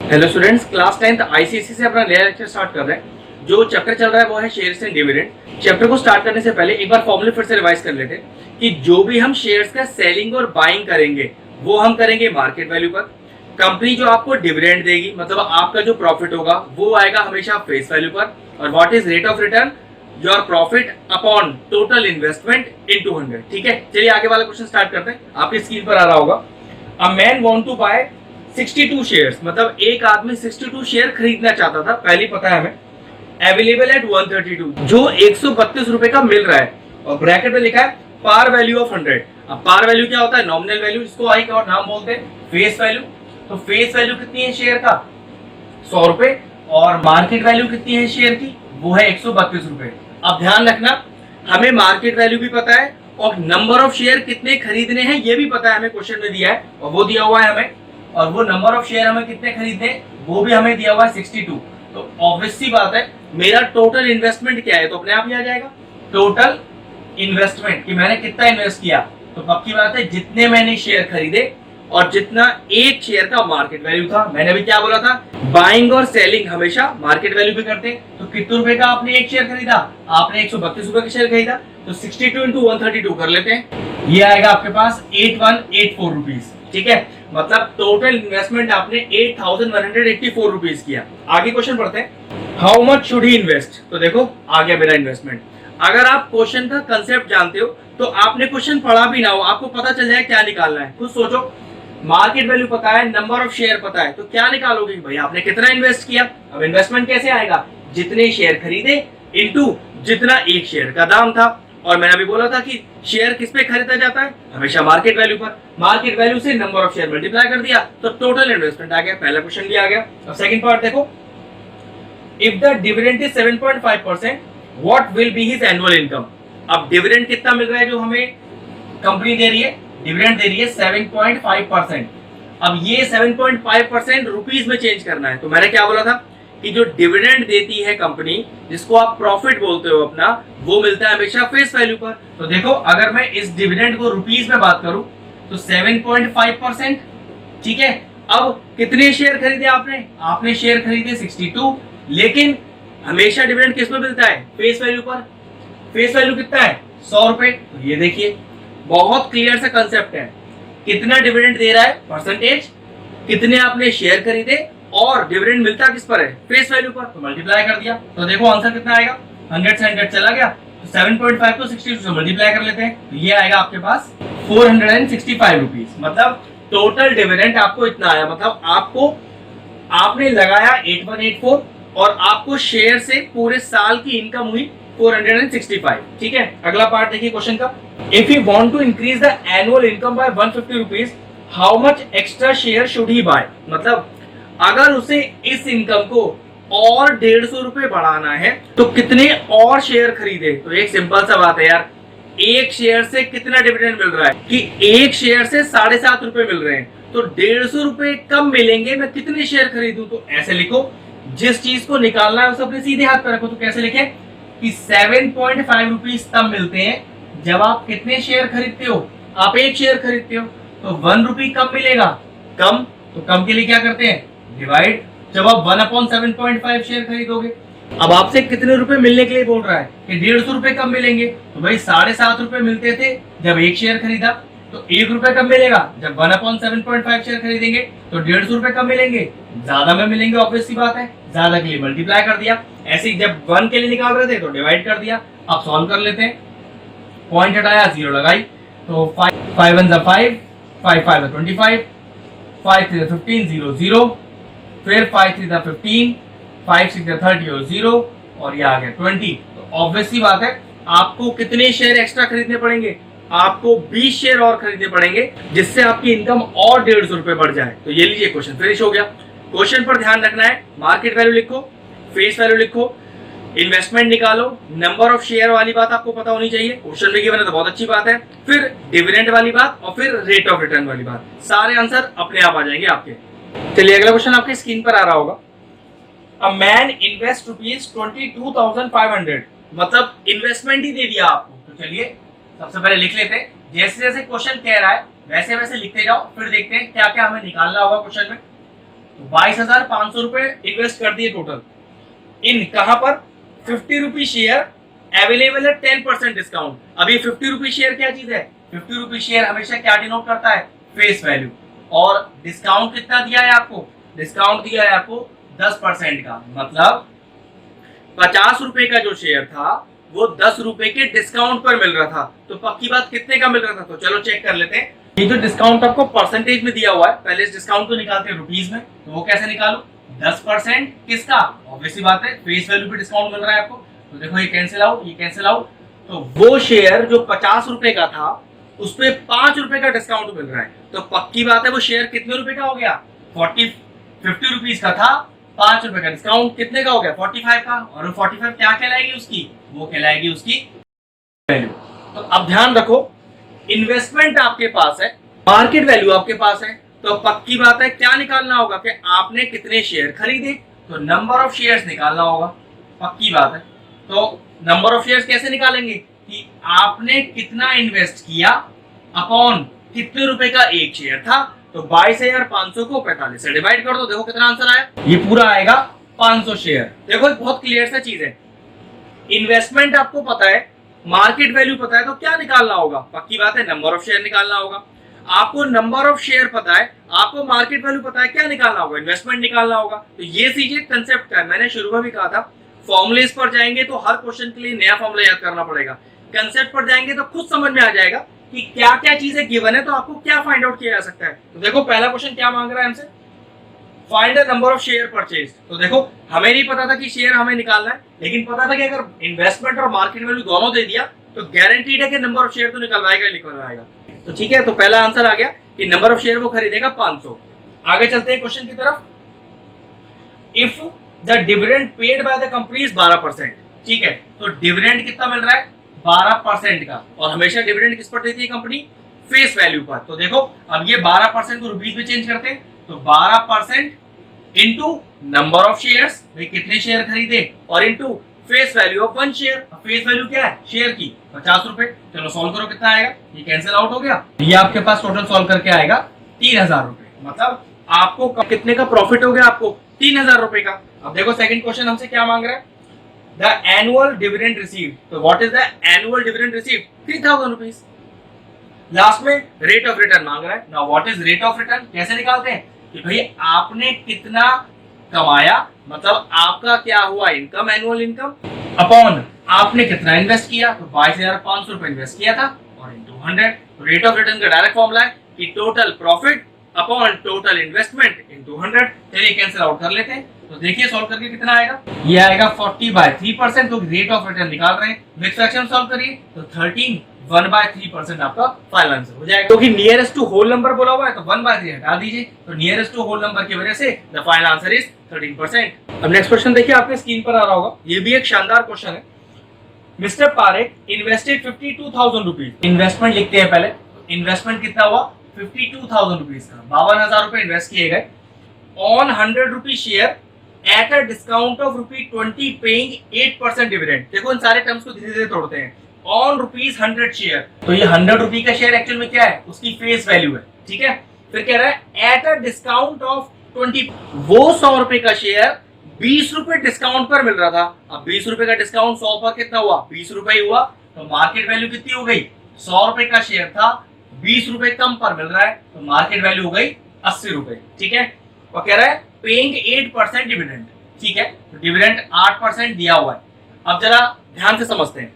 Hello students, class 10th ICSE से अपना नया लेक्चर स्टार्ट कर रहे हैं। जो चैप्टर चल रहा है वो है शेयर्स एंड डिविडेंड। चैप्टर को स्टार्ट करने से पहले एक बार फॉर्मूले फिर से रिवाइज कर लेते हैं कि जो भी हम शेयर्स का सेलिंग और बाइंग करेंगे वो हम करेंगे मार्केट वैल्यू पर। कंपनी जो आपको डिविडेंड देगी, मतलब आपका जो प्रॉफिट होगा वो आएगा हमेशा फेस वैल्यू पर। और what is rate of return? Your profit upon total investment into 100। ठीक है, चलिए आगे वाला क्वेश्चन स्टार्ट करते हैं। आपकी स्क्रीन पर आ रहा होगा, a man want to buy 62 shares, मतलब एक आदमी 62 शेयर खरीदना चाहता था, पहले पता है हमें। अवेलेबल एट 132, जो 132 रुपए का मिल रहा है, और ब्रैकेट में लिखा है पार वैल्यू ऑफ 100। अब पार वैल्यू क्या होता है? नॉमिनल वैल्यू, इसको आई का नाम बोलते हैं फेस वैल्यू। तो फेस वैल्यू कितनी है शेयर का? 100 रुपए। और मार्केट वैल्यू कितनी है शेयर की? वो है 132 रुपए। अब ध्यान रखना, हमें मार्केट वैल्यू भी पता है और नंबर ऑफ शेयर कितने खरीदने हैं ये भी पता है, हमें क्वेश्चन में दिया है और वो दिया हुआ है हमें। और वो नंबर ऑफ शेयर हमें कितने खरीदने वो भी हमें दिया हुआ है 62। तो ऑब्वियस सी बात है, मेरा टोटल इन्वेस्टमेंट क्या है? तो अपने आप ही आ जाएगा टोटल इन्वेस्टमेंट, कि मैंने कितना इन्वेस्ट किया। तो पक्की बात है, जितने मैंने शेयर खरीदे और जितना एक शेयर का मार्केट वैल्यू था। मैंने अभी क्या बोला था? बाइंग और सेलिंग हमेशा मार्केट वैल्यू पे करते हैं। तो कितने रुपए का आपने एक शेयर खरीदा? आपने 132 रुपए का शेयर खरीदा, तो 62 इंटू 132 कर लेते हैं। ये आएगा आपके पास 8184 रुपीज। ठीक है, मतलब टोटल इन्वेस्टमेंट आपने 8184 रुपीज किया। आगे क्वेश्चन पढ़ते हैं, how much should he invest. तो देखो आ गया मेरा इन्वेस्टमेंट। अगर आप क्वेश्चन का कंसेप्ट जानते हो तो आपने क्वेश्चन पढ़ा भी ना हो, आपको पता चल जाए क्या निकालना है। खुद सोचो, मार्केट वैल्यू पता है, नंबर ऑफ शेयर पता है, तो क्या निकालोगे भाई? आपने कितना इन्वेस्ट किया। अब इन्वेस्टमेंट कैसे आएगा? जितने शेयर खरीदे इनटू जितना एक शेयर का दाम था। और मैंने अभी बोला था कि शेयर किस पे खरीदा जाता है? हमेशा मार्केट वैल्यू पर। मार्केट वैल्यू से नंबर ऑफ शेयर मल्टीप्लाई कर दिया तो टोटल इन्वेस्टमेंट आ गया। पहला क्वेश्चन भी आ गया। अब सेकंड पार्ट देखो, if the dividend is 7.5%, what will be his annual income. अब डिविडेंड कितना मिल रहा है जो हमें कंपनी दे रही है? डिविडेंड दे रही है 7.5%। अब ये 7.5% रुपीज में चेंज करना है। तो मैंने क्या बोला था कि जो डिविडेंड देती है कंपनी, जिसको आप प्रॉफिट बोलते हो अपना, वो मिलता है हमेशा फेस वैल्यू पर। तो देखो, अगर मैं इस डिविडेंड को रुपीज में बात करूं तो 7.5%। ठीक है, अब कितने शेयर खरीदे आपने? आपने शेयर खरीदे 62, लेकिन हमेशा डिविडेंड किस में मिलता है? फेस वैल्यू पर। फेस वैल्यू कितना है? 100 रुपए। तो ये देखिए, बहुत क्लियर सा कंसेप्ट है। कितना डिविडेंड दे रहा है? परसेंटेज। कितने आपने शेयर खरीदे और डिविडेंड मिलता किस पर है? फेस वैल्यू पर। तो मल्टीप्लाई कर दिया, तो देखो आंसर कितना आएगा? 100 से 100 चला गया, तो 7.5 को 62 से मल्टीप्लाई कर लेते हैं, तो ये आएगा आपके पास 465 रुपीज। मतलब टोटल डिविडेंड आपको इतना आया, मतलब आपको आपने लगाया 8184 और आपको शेयर से पूरे साल की इनकम हुई 465। ठीक है, अगला पार्ट देखिए क्वेश्चन का, if you want to increase the annual income by 150 rupees, how much extra share should he buy. मतलब अगर उसे इस इनकम को और 150 रुपए बढ़ाना है तो कितने और शेयर खरीदे। तो एक सिंपल सा बात है यार, एक शेयर से कितना डिविडेंड मिल रहा है कि एक शेयर से 7.5 रुपए मिल रहे हैं, तो 150 रुपए कम मिलेंगे, मैं कितने शेयर खरीदूं। तो ऐसे लिखो, जिस चीज को निकालना है उसे अपने सीधे हाथ पर रखो। तो कैसे लिखे कि 7.5 रुपीज तब मिलते हैं जब आप कितने शेयर खरीदते हो? आप एक शेयर खरीदते हो, तो 1 रुपी कम मिलेगा। कम, तो कम के लिए क्या करते हैं? डिवाइड। जब आप 1/7.5 शेयर खरीदोगे, अब आपसे कितने रुपए मिलने के लिए बोल रहा है कि 150 रुपए कम मिलेंगे। तो भाई 7.5 रुपए मिलते थे जब एक शेयर खरीदा, तो 1 रुपए कम मिलेगा जब 1/7.5 शेयर खरीदेंगे, तो 150 रुपए कम मिलेंगे, ज्यादा में मिलेंगे। ऑब्वियस सी बात है, ज्यादा के लिए मल्टीप्लाई कर दिया। ऐसे ही जब 1 के लिए निकाल रहे थे तो डिवाइड कर दिया। अब सॉल्व कर लेते हैं, पॉइंट हटाया, जीरो लगाई, तो 5 1 5, 5 5 25, 5 3 15, 0 0, फिर 5 3 15, 5 6 30 और 0, और ये आ गया 20। तो ऑब्वियस सी बात है, आपको कितने शेयर एक्स्ट्रा खरीदने पड़ेंगे? आपको 20 शेयर और खरीदने पड़ेंगे, जिससे आपकी इनकम और 150 रुपए बढ़ जाए। तो ये लीजिए, क्वेश्चन फिनिश हो गया। क्वेश्चन पर ध्यान रखना है, मार्केट वैल्यू लिखो, फेस वैल्यू लिखो, इन्वेस्टमेंट निकालो, नंबर ऑफ शेयर वाली बात आपको पता होनी चाहिए, क्वेश्चन में गिवन है तो बहुत अच्छी बात है, फिर डिविडेंड वाली बात और फिर रेट ऑफ रिटर्न वाली बात। सारे आंसर अपने आप आ जाएंगे आपके। चलिए अगला क्वेश्चन आपके स्क्रीन पर आ रहा होगा, अ मैन इन्वेस्ट रुपीज 22,500, मतलब इन्वेस्टमेंट ही दे दिया आपको। तो चलिए सबसे पहले लिख लेते हैं, जैसे जैसे क्वेश्चन कह रहा है वैसे वैसे लिखते जाओ, फिर देखते हैं क्या क्या हमें निकालना होगा क्वेश्चन में। तो 22,500 रुपए इन्वेस्ट कर दिए टोटल इन कहां पर 50 रुपी शेयर अवेलेबल है 10% डिस्काउंट। अभी 50 रुपी शेयर क्या चीज है? 50 रुपी शेयर हमेशा क्या डिनोट करता है? Face value. और डिस्काउंट कितना दिया है आपको? डिस्काउंट दिया है आपको 10% का, मतलब 50 रुपए का जो शेयर था वो 10 रुपए के डिस्काउंट पर मिल रहा था। तो पक्की बात कितने का मिल रहा था? तो चलो चेक कर लेते हैं। ये जो डिस्काउंट आपको परसेंटेज में दिया हुआ है, पहले इस डिस्काउंट को निकालते हैं रुपीज में, तो वो कैसे निकालो? 10% किसका? ऑब्वियसली बात है फेस वैल्यू पे डिस्काउंट मिल रहा है आपको, तो देखो ये कैंसिल आउट, ये कैंसिल आउट। तो वो शेयर जो 50 रुपए का था उस पे 5 रुपए का डिस्काउंट मिल रहा है, तो पक्की बात है वो शेयर कितने रुपए का हो गया? 50 रुपीज का था, 5 रुपए का डिस्काउंट कितने का हो गया? 45 का। और 45 क्या कहलाएगी उसकी? वो कहलाएगी उसकी वैल्यू। तो अब ध्यान रखो, इन्वेस्टमेंट आपके पास है, मार्केट वैल्यू आपके पास है, तो पक्की बात है क्या निकालना होगा कि आपने कितने शेयर खरीदे, तो नंबर ऑफ शेयर्स निकालना होगा। पक्की बात है। तो नंबर ऑफ शेयर्स कैसे निकालेंगे कि आपने कितना इन्वेस्ट किया अपॉन कितने रुपए का एक शेयर था, तो 22,500 को 45 से डिवाइड कर दो, देखो कितना आंसर आया। ये पूरा आएगा 500 शेयर। देखो बहुत क्लियर सा चीज है, इन्वेस्टमेंट आपको पता है, मार्केट वैल्यू पता है, तो क्या निकालना होगा? पक्की बात है नंबर ऑफ शेयर निकालना होगा। आपको नंबर ऑफ शेयर पता है, आपको मार्केट वैल्यू पता है, क्या निकालना होगा? इन्वेस्टमेंट निकालना होगा। तो ये चीजें कंसेप्ट का है, मैंने शुरू में भी कहा था फॉर्मुलेस पर जाएंगे तो हर क्वेश्चन के लिए नया फॉर्मूला याद करना पड़ेगा, कंसेप्ट पर जाएंगे तो खुद समझ में आ जाएगा कि क्या क्या चीजें गिवन है, तो आपको क्या फाइंड आउट किया जा सकता है। तो देखो पहला क्वेश्चन क्या मांग रहा है हमसे, find the number of share purchase. तो देखो हमें नहीं पता था कि शेयर हमें निकालना है, लेकिन पता था कि अगर इन्वेस्टमेंट और मार्केट वैल्यू दोनों दे दिया तो गारंटीड है कि नंबर ऑफ शेयर तो निकलवाएगा। तो ठीक है, तो पहला आंसर आ गया कि नंबर ऑफ शेयर वो खरीदेगा 500। आगे चलते हैं क्वेश्चन की तरफ। If the dividend paid by the company is 12%, ठीक है, तो डिविडेंड कितना मिल रहा है? 12% का। और हमेशा डिविडेंड किस पर देती है कंपनी? फेस वैल्यू पर। तो देखो अब ये 12% को रुपीज में चेंज करते हैं, तो 12% इंटू नंबर ऑफ शेयर्स, भाई कितने शेयर खरीदे, और into face value of 1 share. Face value क्या है शेयर की? 50 रुपए। चलो सॉल्व करो, कितना आएगा? ये कैंसिल आउट हो गया, ये आपके पास टोटल सॉल्व करके आएगा 3000 रुपए। मतलब आपको कितने का प्रॉफिट हो गया? आपको 3000 रुपए का। अब देखो सेकंड क्वेश्चन हमसे क्या मांग रहा है, द एनुअल डिविडेंड रिसीव्ड। तो what is the annual dividend received? 3000 rupees. Last में रेट ऑफ रिटर्न मांग रहा है। Now what is rate of return? कैसे निकालते हैं कि भाई आपने कितना कमाया, मतलब आपका क्या हुआ इनकम, एनुअल इनकम, अपॉन आपने कितना इन्वेस्ट किया, तो 22,500 रुपए इन्वेस्ट किया था, और इनटू 100। तो रेट ऑफ रिटर्न का डायरेक्ट फॉर्मूला है कि total profit upon total investment into 100। चलिए कैंसिल आउट कर लेते हैं, तो देखिए सॉल्व करके कितना आएगा, ये आएगा 40/3%। तो रेट ऑफ रिटर्न निकाल रहे हैं, मिक्स फ्रैक्शन सॉल्व करिए तो 13 1/3% आपका फाइनल आंसर हो जाएगा। क्योंकि नियरेस्ट टू होल नंबर बोला हुआ है तो 1/3 हटा दीजिए, तो नियरेस्ट टू होल नंबर की वजह से द फाइनल आंसर इज 13%। अब नेक्स्ट क्वेश्चन देखिए, आपके स्क्रीन पर आ रहा होगा, ये भी एक शानदार क्वेश्चन है। Mister Parekh invested 52,000 rupees. Investment लिखते हैं पहले, इन्वेस्टमेंट कितना हुआ? 52,000 रुपीज का, 52,000 रुपए इन्वेस्ट किए गए on 100 rupees share at a discount of ₹20 paying 8% dividend. देखो इन सारे टर्म्स को धीरे धीरे तोड़ते हैं। ऑन ₹100 शेयर, तो ये 100 रुपए का शेयर एक्चुअल में क्या है? उसकी फेस वैल्यू है, ठीक है। फिर कह रहा है एट अ डिस्काउंट ऑफ 20, वो 100 रुपए का शेयर 20 रुपए डिस्काउंट पर मिल रहा था। अब 20 रुपए का डिस्काउंट 100 पर कितना हुआ? 20 रुपए हुआ। तो मार्केट वैल्यू कितनी हो गई? 100 रुपए का शेयर था, 20 रुपए कम पर मिल रहा है, तो मार्केट वैल्यू हो गई 80 रुपए, ठीक है। और कह रहा है पेइंग 8% डिविडेंड, ठीक है, तो डिविडेंड 8% दिया हुआ है। अब जरा ध्यान से समझते हैं।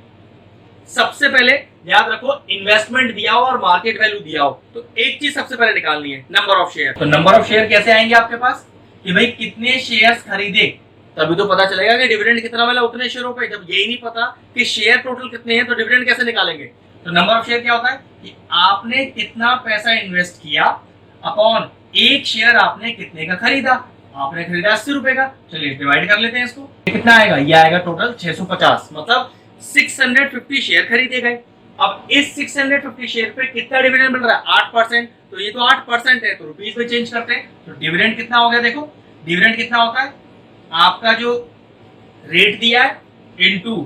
सबसे पहले याद रखो, इन्वेस्टमेंट दिया हो और मार्केट वैल्यू दिया हो तो एक चीज सबसे पहले निकालनी है, नंबर ऑफ शेयर। तो नंबर ऑफ शेयर कैसे आएंगे आपके पास कि भाई कितने शेयर्स खरीदे, तभी तो पता चलेगा कि डिविडेंड कितना मिला उतने शेयरों पे। जब यही नहीं पता कि शेयर टोटल कितने हैं तो डिविडेंड कैसे निकालेंगे? तो नंबर ऑफ शेयर क्या होता है कि आपने कितना पैसा इन्वेस्ट किया अपॉन एक शेयर आपने कितने का खरीदा। आपने खरीदा 80 रुपए का, चलिए डिवाइड कर लेते हैं इसको, कितना आएगा? ये आएगा टोटल 650, मतलब 650 शेयर खरीदे गए। अब इस 650 शेयर पे कितना डिविडेंड मिल रहा है? 8%। तो ये तो 8% है, तो रुपीज में चेंज करते हैं, तो डिविडेंड कितना हो गया? देखो डिविडेंड कितना होता है, आपका जो रेट दिया है इनटू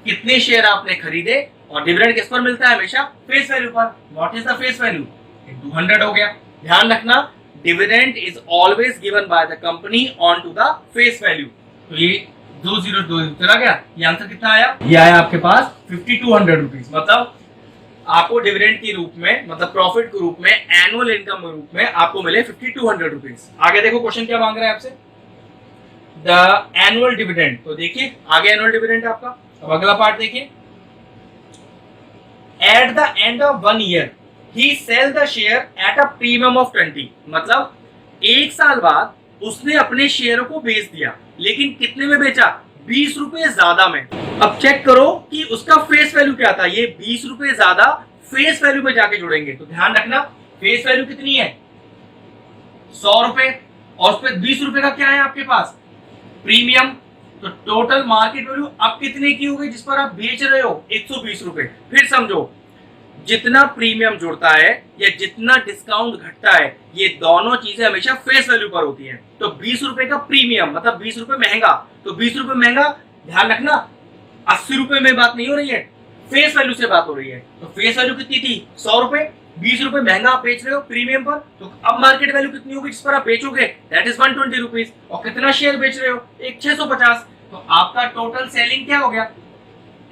कितने शेयर आपने खरीदे, और डिविडेंड किस पर मिलता है? हमेशा फेस वैल्यू पर। What is the face value? Into 100 हो गया। ध्यान रखना dividend is always given by the company on to the face value. तो ये 202 चला गया, ये आंसर कितना आया, ये आया आपके पास 5200 रुपीज। मतलब आपको डिविडेंड के रूप में, मतलब प्रॉफिट के रूप में, एनुअल इनकम के रूप में आपको मिले 5200 रुपीज। आगे देखो क्वेश्चन क्या मांग रहा है आपसे, द एनुअल डिविडेंड। तो देखिए आगे एनुअल डिविडेंड आपका। अब अगला पार्ट देखिए, at the end of 1 year he sell the share at a premium of 20। मतलब एक साल बाद उसने अपने शेयरों को बेच दिया, लेकिन कितने में बेचा, 20 रुपए ज्यादा में। अब चेक करो कि उसका फेस वैल्यू क्या था, ये 20 रुपए ज्यादा फेस वैल्यू में जाके जुड़ेंगे। तो ध्यान रखना फेस वैल्यू कितनी है, 100 रुपए, और उस पर 20 रुपए का क्या है आपके पास, प्रीमियम। तो टोटल मार्केट वैल्यू अब कितने की हो गई जिस पर आप बेच रहे हो, 120 रुपए। फिर समझो, जितना प्रीमियम जुड़ता है या जितना डिस्काउंट घटता है, ये दोनों चीजें हमेशा फेस वैल्यू पर होती हैं। तो 20 रुपए का प्रीमियम मतलब 20 रुपए महंगा, तो 20 रुपए महंगा, ध्यान रखना 80 रुपए में बात नहीं हो रही है, फेस वैल्यू से बात हो रही है। तो फेस वैल्यू कितनी थी, 100 रुपए, 20 रुपए महंगा आप बेच रहे हो प्रीमियम पर, तो अब मार्केट वैल्यू कितनी होगी जिस पर आप बेचोगे, दैट इज 120 रुपीज। और कितना शेयर बेच रहे हो, एक 650। तो आपका टोटल सेलिंग क्या हो गया,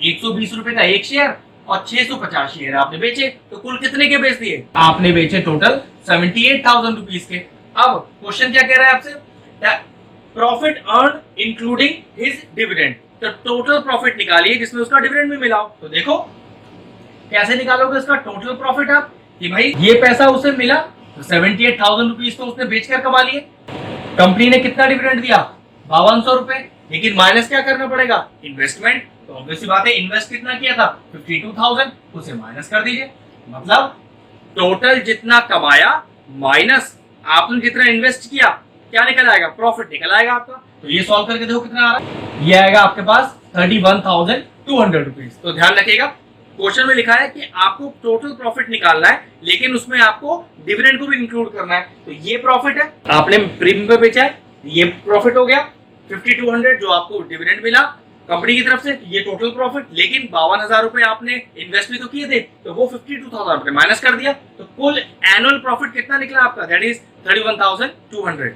120 रुपए का एक शेयर और 650 शेयर आपने बेचे, तो कुल कितने के बेच दिए, आपने बेचे टोटल 78,000 रुपीज के। अब क्वेश्चन क्या कह रहा है आपसे, profit earn including his dividend. तो टोटल प्रॉफिट निकालिए जिसमें उसका डिविडेंड भी मिला हो। तो देखो कैसे निकालोगे उसका टोटल प्रॉफिट आप, कि भाई ये पैसा उसे मिला, तो 78,000 रुपीज तो उसने बेचकर कमा लिए। कंपनी ने कितना डिविडेंड दिया, 5200 रुपए, लेकिन माइनस क्या करना पड़ेगा, इन्वेस्टमेंट। तो ऑब्वियस बात है, इन्वेस्ट कितना किया था, 52,000, उसे माइनस कर दीजिए। मतलब टोटल जितना कमाया माइनस आपने जितना इन्वेस्ट किया, क्या निकल आएगा, प्रॉफिट निकल आएगा आपका। तो ये सॉल्व करके देखो कितना आ रहा है, ये आएगा आपके पास 31,200 रुपीज। तो ध्यान रखिएगा क्वेश्चन में लिखा है कि आपको टोटल प्रॉफिट निकालना है, लेकिन उसमें आपको डिविडेंड को भी इंक्लूड करना है। तो ये प्रॉफिट है, आपने प्रीमियम पे बेचा है, ये प्रॉफिट हो गया 5200 जो आपको डिविडेंड मिला कंपनी की तरफ से, ये टोटल प्रॉफिट। लेकिन 52,000 रुपए आपने इन्वेस्ट भी तो किए थे, तो वो 52,000 रुपए माइनस कर दिया, तो कुल एनुअल प्रॉफिट कितना निकला आपका, दैट इज 31,200।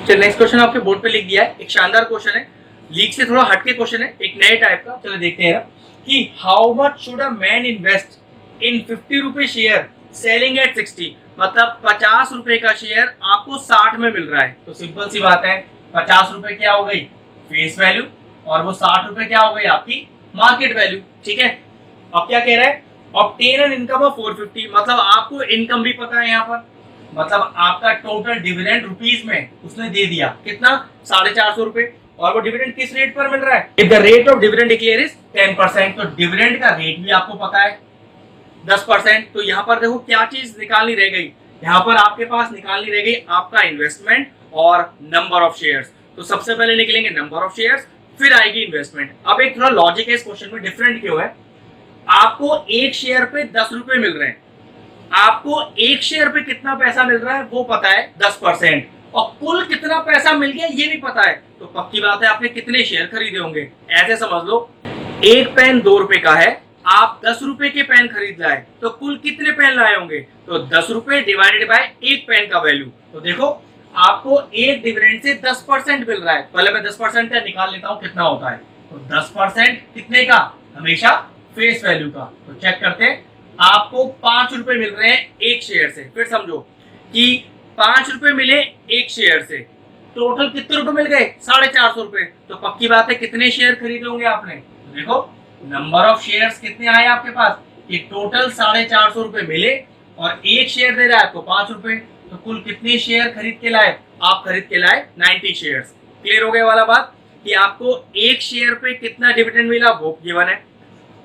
चलिए नेक्स्ट क्वेश्चन आपके बोर्ड पे लिख दिया है, एक शानदार क्वेश्चन है, लीग से थोड़ा हटके क्वेश्चन है, एक नए टाइप का। चलो देखते हैं कि how much should a man invest in 50 रुपए शेयर सेलिंग एट 60। मतलब 50 रुपए का शेयर आपको 60 में मिल रहा है। तो सिंपल सी बात है, 50 रुपए क्या हो गई फेस वैल्यू, और वो 60 रुपए क्या हो गई आपकी मार्केट वैल्यू, ठीक है। अब क्या कह रहा है, ऑब्टेन एन इनकम ऑफ 450। मतलब आपको इनकम भी पता है यहाँ पर, मतलब आपका टोटल डिविडेंड रुपीज में उसने दे दिया कितना, 450 रुपए, और वो डिविडेंड किस रेट पर मिल रहा है, if the rate of dividend declare is 10%। तो डिविडेंड का रेट भी आपको पता है 10%। तो यहाँ पर देखो क्या चीज निकालनी रह गई, यहाँ पर आपके पास निकालनी रह गई आपका इन्वेस्टमेंट और नंबर ऑफ शेयर्स। तो सबसे पहले निकलेंगे नंबर ऑफ शेयर्स, फिर आएगी इन्वेस्टमेंट। अब एक थोड़ा लॉजिक है इस क्वेश्चन में, डिफरेंट क्यों है, आपको एक शेयर पे 10 रुपए मिल रहे हैं, आपको एक शेयर पे कितना पैसा मिल रहा है वो पता है 10%, और कुल कितना पैसा मिल गया ये भी पता है। तो पक्की बात है आपने कितने शेयर खरीदे होंगे। ऐसे समझ लो एक पेन 2 रुपए का है, आप 10 रुपए के पेन खरीद लाए, तो कुल कितने पेन लाए होंगे, तो 10 रुपए डिवाइडेड बाय एक पेन का वैल्यू। तो देखो आपको एक डिविडेंड से 10% मिल रहा है। पहले मैं 10% का निकाल लेता हूं कितना होता है। तो 10% कितने का, हमेशा फेस वैल्यू का। तो चेक करते हैं, आपको 5 रुपए मिल रहे हैं एक शेयर से। फिर समझो कि 5 रुपए मिले एक शेयर से, टोटल कितने रुपए मिल गए, 450 रुपए। तो पक्की बात है कितने शेयर खरीदे होंगे आपने। तो देखो नंबर ऑफ शेयर्स कितने आए आपके पास, ये टोटल 450 रुपए मिले, और एक शेयर दे रहा है आपको 5 रुपए। तो कुल कितने शेयर खरीद के लाए, आप खरीद के लाए 90 शेयर्स। क्लियर हो गया वाला बात, कि आपको एक शेयर पे कितना डिविडेंड मिला वो गिवन है,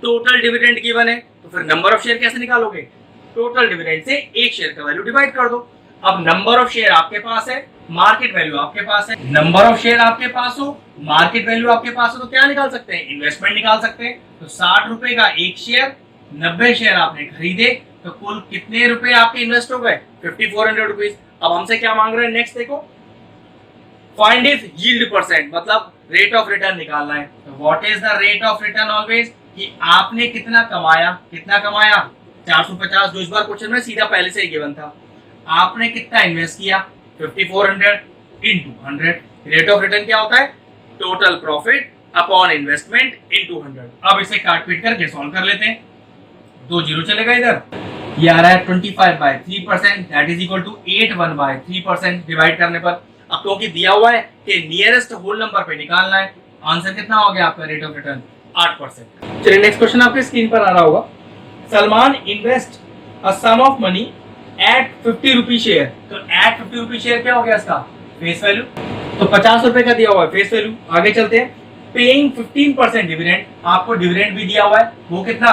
टोटल डिविडेंड गिवन है। तो फिर नंबर ऑफ शेयर कैसे निकालोगे, टोटल डिविडेंड से एक शेयर का वैल्यू डिवाइड कर दो। अब नंबर ऑफ शेयर आपके पास है, मार्केट वैल्यू आपके पास है, नंबर ऑफ शेयर आपके पास हो, मार्केट वैल्यू आपके पास हो, तो क्या निकाल सकते हैं, इन्वेस्टमेंट निकाल सकते हैं। तो 60 रुपए का एक शेयर, 90 शेयर आपने खरीदे, तो कुल कितने रुपए आपके इन्वेस्ट हो गए, 5400 रुपीज। अब हमसे क्या मांग रहे हैं, नेक्स्ट देखो, फाइंड इफ यील्ड परसेंट, मतलब रेट ऑफ रिटर्न निकालना है। तो what is the rate of return always, कि आपने कितना कमाया, कितना कमाया 450, जो इस बार क्वेश्चन में सीधा पहले से ही गिवन था। आपने कितना इन्वेस्ट किया 5400 इंटू 100। रेट ऑफ रिटर्न क्या होता है, total profit upon investment into 100। अब इसे काट पीट करके सॉल्व कर लेते हैं। 2 जीरो चलेगा इधर, ये आ रहा है 25/3%, that is equal to 81/3% divide करने पर। अब क्योंकि दिया हुआ है कि नियरेस्ट होल नंबर पे निकालना है, आंसर कितना हो गया आपका रेट ऑफ रिटर्न 8%। चलिए नेक्स्ट क्वेश्चन आपके स्क्रीन पर आ रहा होगा। Salman invest a sum of money at 50 rupee share. तो एट 50 रुपी शेयर क्या हो गया इसका फेस वैल्यू, तो 50 रुपए का दिया हुआ है फेस वैल्यू। आगे चलते हैं। पेइंग 15% डिविडेंड, आपको डिविडेंड भी दिया हुआ है, वो कितना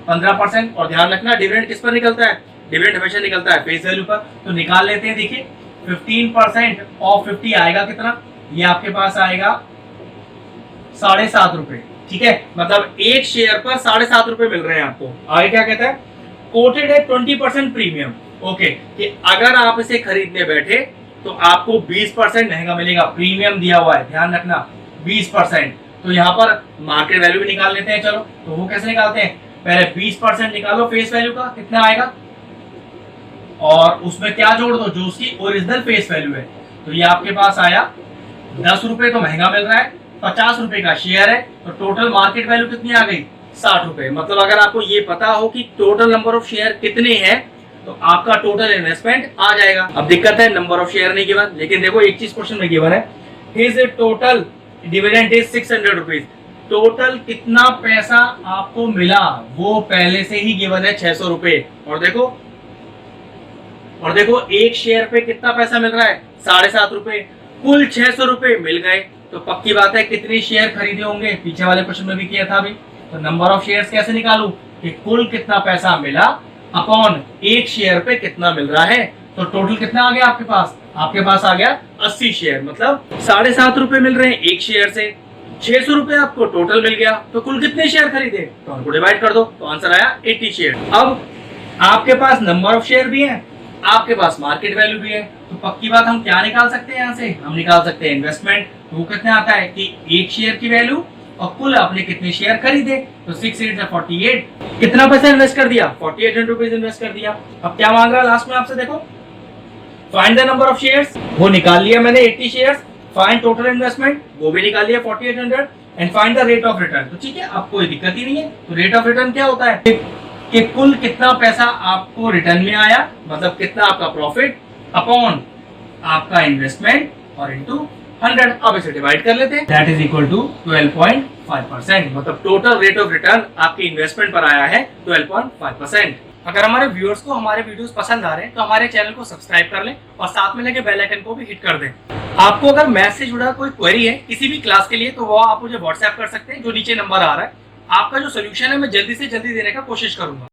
15%। और ध्यान रखना डिविडेंड किस पर निकलता है, डिविडेंड हमेशा निकलता है फेस वैल्यू पर। तो निकाल लेते हैं। देखिए 15% ऑफ 50 आएगा कितना, ये आपके पास आएगा 7.5 रुपए। ठीक है, मतलब एक शेयर पर 7.5 रुपए मिल रहे हैं आपको। आगे क्या कहता है, कोटेड है 20% प्रीमियम। ओके, कि अगर आप इसे खरीदने बैठे तो आपको 20% महंगा मिलेगा, प्रीमियम दिया हुआ है, ध्यान रखना 20%। तो यहाँ पर मार्केट वैल्यू भी निकाल लेते हैं। चलो, तो वो कैसे निकालते हैं, पहले 20% निकालो फेस वैल्यू का, कितना आएगा, और उसमें क्या जोड़ दो, जो उसकी ओरिजिनल फेस वैल्यू है। तो ये आपके पास आया 10 रुपए तो महंगा मिल रहा है, 50 रुपए का शेयर है, तो टोटल मार्केट वैल्यू कितनी आ गई 60 रुपए। मतलब अगर आपको ये पता हो कि टोटल नंबर ऑफ शेयर कितने हैं तो आपका टोटल इन्वेस्टमेंट आ जाएगा। अब दिक्कत है नंबर ऑफ शेयर नहीं गिवन, लेकिन देखो एक चीज क्वेश्चन में गिवन है, his total dividend is 600 rupees. Total कितना पैसा आपको मिला वो पहले से ही गिवन है 600 रुपए। और देखो एक शेयर पे कितना पैसा मिल रहा है 7.5 रुपए, कुल 600 रुपए मिल गए। तो पक्की बात है कितने शेयर खरीदे होंगे, पीछे वाले क्वेश्चन में भी किया था अभी। तो नंबर ऑफ शेयर्स कैसे निकालूं कि कुल कितना पैसा मिला अपॉन एक शेयर पे कितना मिल रहा है। तो टोटल कितना आ गया आपके पास, आपके पास आ गया 80 शेयर, मतलब 7.5 रुपए मिल रहे हैं एक शेयर से, 600 रुपए आपको टोटल मिल गया। तो कुल कितने शेयर खरीदे, तो उनको डिवाइड कर दो, तो आंसर आया 80 शेयर। अब आपके पास नंबर ऑफ शेयर भी है, आपके पास मार्केट वैल्यू भी है, तो पक्की बात हम क्या निकाल सकते हैं, यहाँ से हम निकाल सकते हैं इन्वेस्टमेंट। तो वो कितने आता है कि एक शेयर की वैल्यू और कुल आपने कितने शेयर खरीदे। तो 6 8 48, कितना पैसा इन्वेस्ट कर दिया 4800 रुपीज इन्वेस्ट कर दिया। अब क्या मांग रहा है लास्ट में आपसे, देखो find the number of shares, वो निकाल लिया मैंने 80 शेयर्स। फाइंड टोटल इन्वेस्टमेंट, वो भी निकाल लिया 4800। And find the rate of return. तो ठीक है, अब कोई दिक्कत ही नहीं है। तो रेट ऑफ रिटर्न क्या होता है कि कुल कितना पैसा आपको रिटर्न में आया, मतलब कितना आपका प्रॉफिट अपॉन आपका इन्वेस्टमेंट और इनटू 100। अब इसे डिवाइड कर लेते हैं, दैट इज इक्वल टू 12.5%। मतलब टोटल रेट ऑफ रिटर्न आपकी इन्वेस्टमेंट पर आया है 12.5%। अगर हमारे व्यूअर्स को हमारे वीडियोस पसंद आ रहे हैं तो हमारे चैनल को सब्सक्राइब कर लें और साथ में लगे बेल आइकन को भी हिट कर दें। आपको अगर मैथ से जुड़ा कोई क्वेरी है किसी भी क्लास के लिए तो वो आप मुझे व्हाट्सएप कर सकते हैं, जो नीचे नंबर आ रहा है। आपका जो सोल्यूशन है मैं जल्दी से जल्दी देने का कोशिश करूंगा।